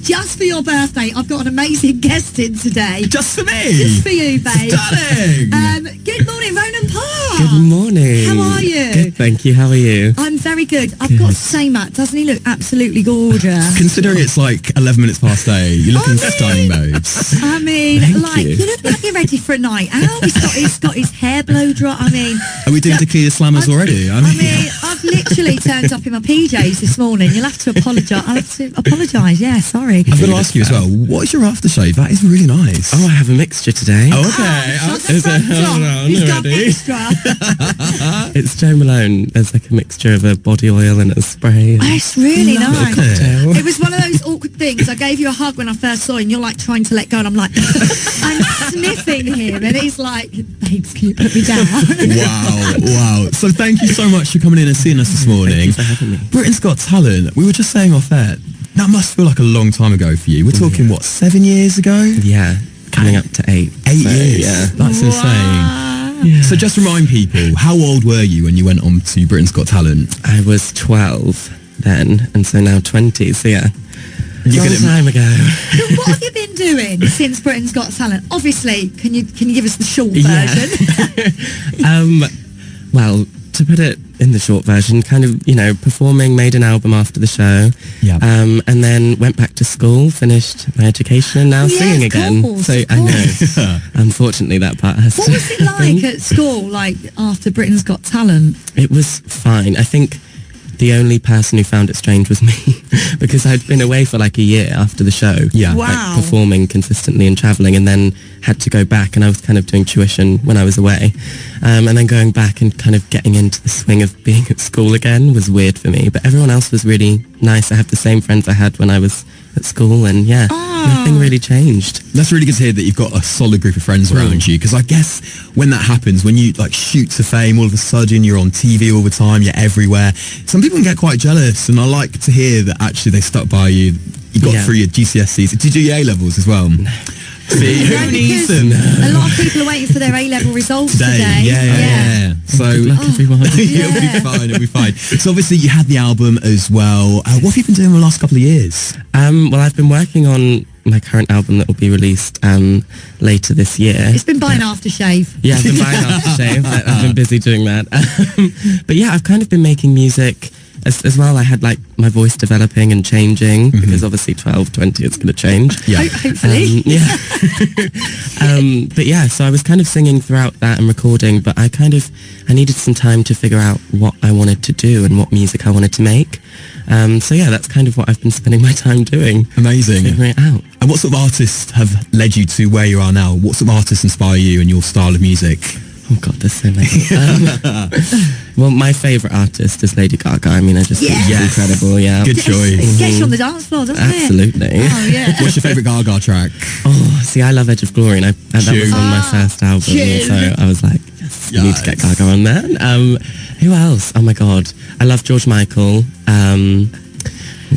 just for your birthday, I've got an amazing guest in today. Just for me? Just for you, babe. Stunning! Good morning, Ronan Park. Good morning. How are you? Good, thank you. How are you? I'm very good. I've got to say, Matt, doesn't he look absolutely gorgeous? Considering it's like 11 minutes past 8, you're looking stunning, babes. I mean, Thank you look like you're ready for a night out. He's got his hair blow dry. I mean... Are we doing tequila slammers already? I mean, I've literally turned up in my PJs this morning. You'll have to apologise. I'll have to apologise, yeah, sorry. I've got to ask you as well, what is your aftershave? That is really nice. Oh, I have a mixture today. Oh, okay. He's got extra. It's Joe Malone. There's like a mixture of a body oil and a spray. Oh, it's really nice. Cocktail. It was one of those awkward things. I gave you a hug when I first saw you and you're like trying to let go and I'm like, I'm sniffing him and he's like, babes, can you put me down? Wow. So thank you so much for coming in and seeing us this morning. Thank you for having me. Britain's Got Talent. We were just saying off air, that must feel like a long time ago for you. We're talking, 7 years ago? Yeah, coming up to 8. 8 years? Yeah. That's insane. Yeah. So just remind people, how old were you when you went on to Britain's Got Talent? I was 12 then, and so now 20, so yeah. You're Long time ago. So what have you been doing since Britain's Got Talent? Obviously, can you give us the short version? Well, to put it in the short version, kind of, performing, made an album after the show, and then went back to school, finished my education, and now singing again. So I know, unfortunately, that part has What was it like at school, like after Britain's Got Talent? It was fine. I think the only person who found it strange was me because I'd been away for like a year after the show. Yeah. Wow. Like performing consistently and travelling, and then had to go back, and I was kind of doing tuition when I was away. And then going back and kind of getting into the swing of being at school again was weird for me. But everyone else was really nice. I have the same friends I had when I was at school, and nothing really changed. That's really good to hear that you've got a solid group of friends around you, because I guess when that happens, when you like shoot to fame, all of a sudden you're on TV all the time, you're everywhere. Some people can get quite jealous, and I like to hear that actually they stuck by you. You got through your GCSEs. Did you do your A-levels as well? See, who needs them? A lot of people are waiting for their A-level results today. Yeah. So good luck, everyone. It'll be fine. So obviously you had the album as well. What have you been doing the last couple of years? Well, I've been working on my current album that will be released later this year. It's been buying aftershave. Yeah, I've been buying aftershave. I've been busy doing that. But yeah, I've kind of been making music as well. I had like my voice developing and changing because obviously 12, 20 it's going to change. Yeah. Hopefully. But yeah, so I was kind of singing throughout that and recording, but I needed some time to figure out what I wanted to do and what music I wanted to make. So yeah, that's kind of what I've been spending my time doing. Amazing. Figuring it out. And what sort of artists have led you to where you are now? What sort of artists inspire you and your style of music? Oh God, there's so many. Well, my favourite artist is Lady Gaga. I mean, I just think she's incredible. Yeah, good choice. It gets you on the dance floor, doesn't it? Absolutely. Oh yeah. What's your favourite Gaga track? Oh, see, I love Edge of Glory, and that was on my first album, so I was like, yes, you need to get Gaga on there. Who else? Oh my God, I love George Michael.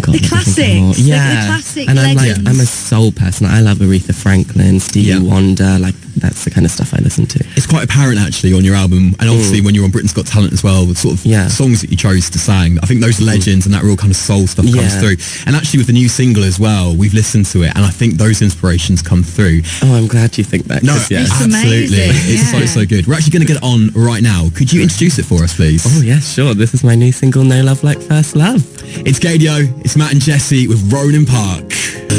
God, the classics, the classic and legends. I'm a soul person. I love Aretha Franklin, Stevie Wonder, like that's the kind of stuff I listen to. It's quite apparent actually on your album, and obviously when you're on Britain's Got Talent as well, the sort of songs that you chose to sing. I think those legends and that real kind of soul stuff comes through. And actually with the new single as well, we've listened to it, and I think those inspirations come through. Oh, I'm glad you think that. No, it's absolutely. Amazing. It's so good. We're actually going to get it on right now. Could you introduce it for us, please? Oh yeah, sure. This is my new single, No Love Like First Love. It's Gaydio, it's Matt and Jessie with Ronan Park.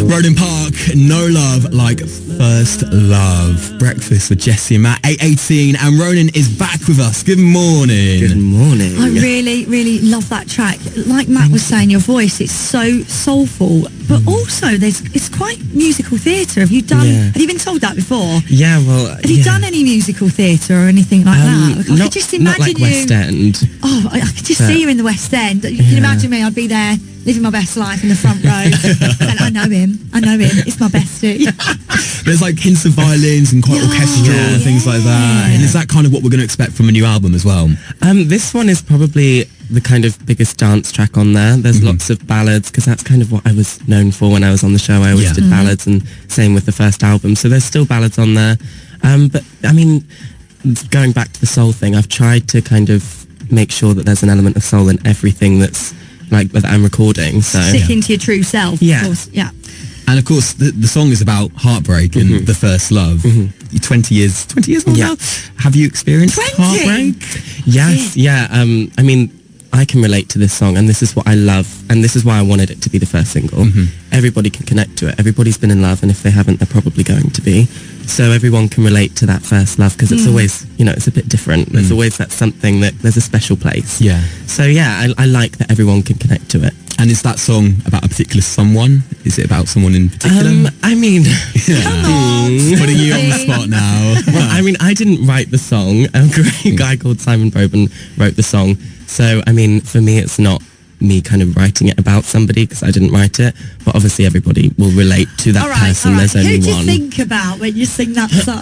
Ronan Park, No Love Like First Love. Breakfast with Jessie and Matt, 8:18, and Ronan is back with us. Good morning. Good morning. I really, really love that track. Like Matt was saying, your voice, it's so soulful, but also it's quite musical theatre. Have you been told that before? Yeah, well... Have you done any musical theatre or anything like that? Like, I could just imagine not like you... West End. Oh, I could just see you in the West End. You can imagine me, I'd be there living my best life in the front row. And I know him. It's my bestie. There's like hints of violins and quite orchestral and things like that. And is that kind of what we're going to expect from a new album as well? This one is probably the kind of biggest dance track on there. There's lots of ballads, because that's kind of what I was known for when I was on the show. I always did ballads, and same with the first album. So there's still ballads on there. But I mean, going back to the soul thing, I've tried to kind of make sure that there's an element of soul in everything that's like that I'm recording. So Stick into your true self, of course. Yeah. And of course, the song is about heartbreak and the first love. 20 years old now. Have you experienced 20? heartbreak? Yes, yeah. I mean, I can relate to this song, and this is what I love, and this is why I wanted it to be the first single. Everybody can connect to it. Everybody's been in love, and if they haven't, they're probably going to be. So everyone can relate to that first love, because it's always, you know, it's a bit different. There's always that something that there's a special place. Yeah. So yeah, I like that everyone can connect to it. And is that song about a particular someone? Is it about someone in particular? I mean, Come on, Putting you on the spot now. well, I mean, I didn't write the song. A great guy called Simon Broben wrote the song. So, I mean, for me, it's not me kind of writing it about somebody, because I didn't write it. But obviously, everybody will relate to that person. There's only Who do you one. think about when you sing that song?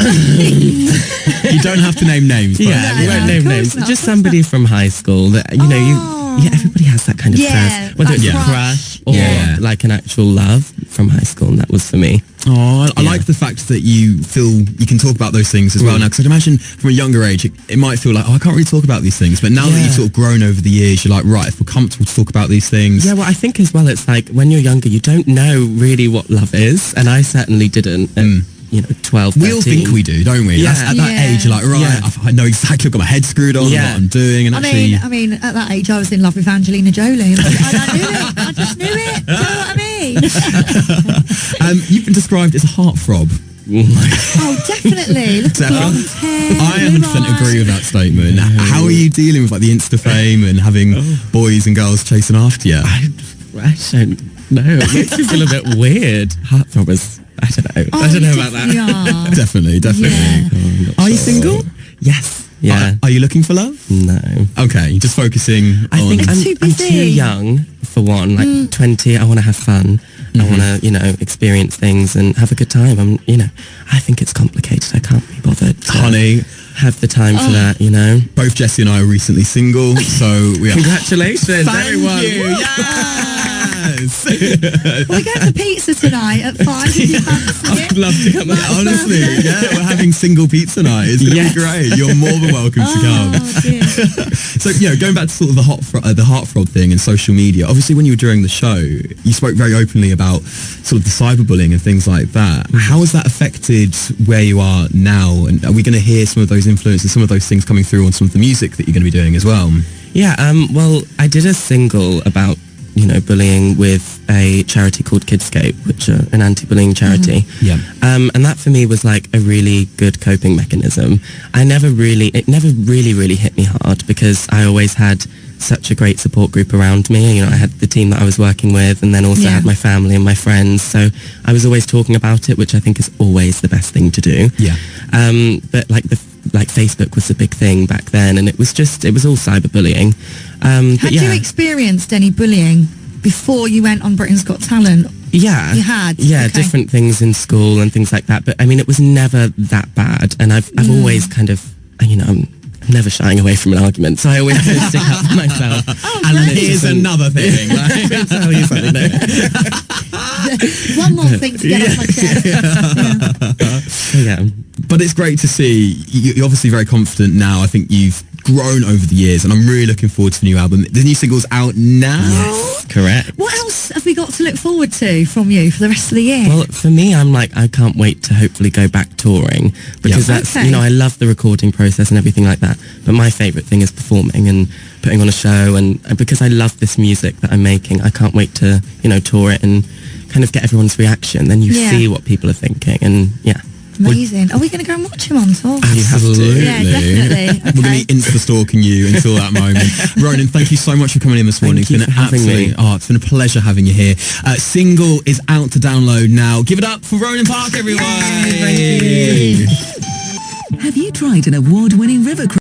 You don't have to name names. But Yeah, we won't name of course names. not, Just of course somebody from high school that, you know, everybody has that kind of first, whether it's that a crush or Yeah. like an actual love from high school, and that was for me. Oh, I like the fact that you feel you can talk about those things as well now, because I'd imagine from a younger age it might feel like, oh, I can't really talk about these things, but now that you've sort of grown over the years, you're like, right, if we're comfortable to talk about these things. Yeah, well, I think as well, it's like when you're younger, you don't know really what love is, and I certainly didn't at, you know, 12, 13. We all think we do, don't we? Yeah. At that age, you're like, right, Yeah. I know exactly, I've got my head screwed on, what I'm doing, and actually... I mean, at that age, I was in love with Angelina Jolie. I knew it. I just knew it. Do you know what I mean? You've been described as a heartthrob. Oh, definitely. Look at blonde hair. I blue 100% eyes. agree with that statement. How are you dealing with like the Insta fame and having boys and girls chasing after you? I don't know. It makes me feel a bit weird. Heartthrob is, I don't know. I don't know about that. Yeah. Definitely. Yeah. Are you single? Yes. Yeah. Are you looking for love? No. Okay, just focusing I on... think Too I'm busy. too young, for one. Like 20, I want to have fun. I want to, you know, experience things and have a good time. I think it's complicated. I can't be bothered to Honey, have the time for that, you know. both Jessie and I are recently single, so we are... Congratulations, Thank everyone. you. Yes. We're going to pizza tonight at 5 if you fancy I'd it. love to come. Honestly, yeah, we're having single pizza night. It's going to be great. You're more than welcome to come. Oh, dear. So, you know, going back to sort of the heartthrob thing and social media, obviously when you were during the show, you spoke very openly about sort of the cyberbullying and things like that. How has that affected where you are now? And are we going to hear some of those influences, some of those things coming through on some of the music that you're going to be doing as well? Yeah, well, I did a single about, you know, bullying with a charity called Kidscape, which are an anti-bullying charity. Yeah. And that for me was like a really good coping mechanism. It never really hit me hard, because I always had such a great support group around me. You know, I had the team that I was working with, and then also had my family and my friends. So I was always talking about it, which I think is always the best thing to do. Yeah. But like Facebook was a big thing back then, and it was all cyberbullying. Had you experienced any bullying before you went on Britain's Got Talent? Yeah. You had? Yeah, Okay. different things in school and things like that. But I mean, it was never that bad. And I've always kind of, you know, I'm never shying away from an argument. So I always kind of stick up for myself. And here's another thing. Let me tell you something. One more thing to get off my chest. Yeah. But it's great to see. You're obviously very confident now. I think you've grown over the years, and I'm really looking forward to the new album. The new single's out now. Yes, correct. What else have we got to look forward to from you for the rest of the year? Well, for me, I'm like, I can't wait to hopefully go back touring, because that's, Okay. you know, I love the recording process and everything like that. But my favourite thing is performing and putting on a show, and because I love this music that I'm making, I can't wait to, you know, tour it and kind of get everyone's reaction. Then you see what people are thinking, and yeah. Amazing. Are we going to go and watch him on tour? You have to. Absolutely. Yeah, definitely. Okay. We're going to be Insta-stalking you until that moment. Ronan, thank you so much for coming in this morning. Thank you for having me. It's been a pleasure having you here. Single is out to download now. Give it up for Ronan Park, everyone. Thank you. Have you tried an award-winning river cruise?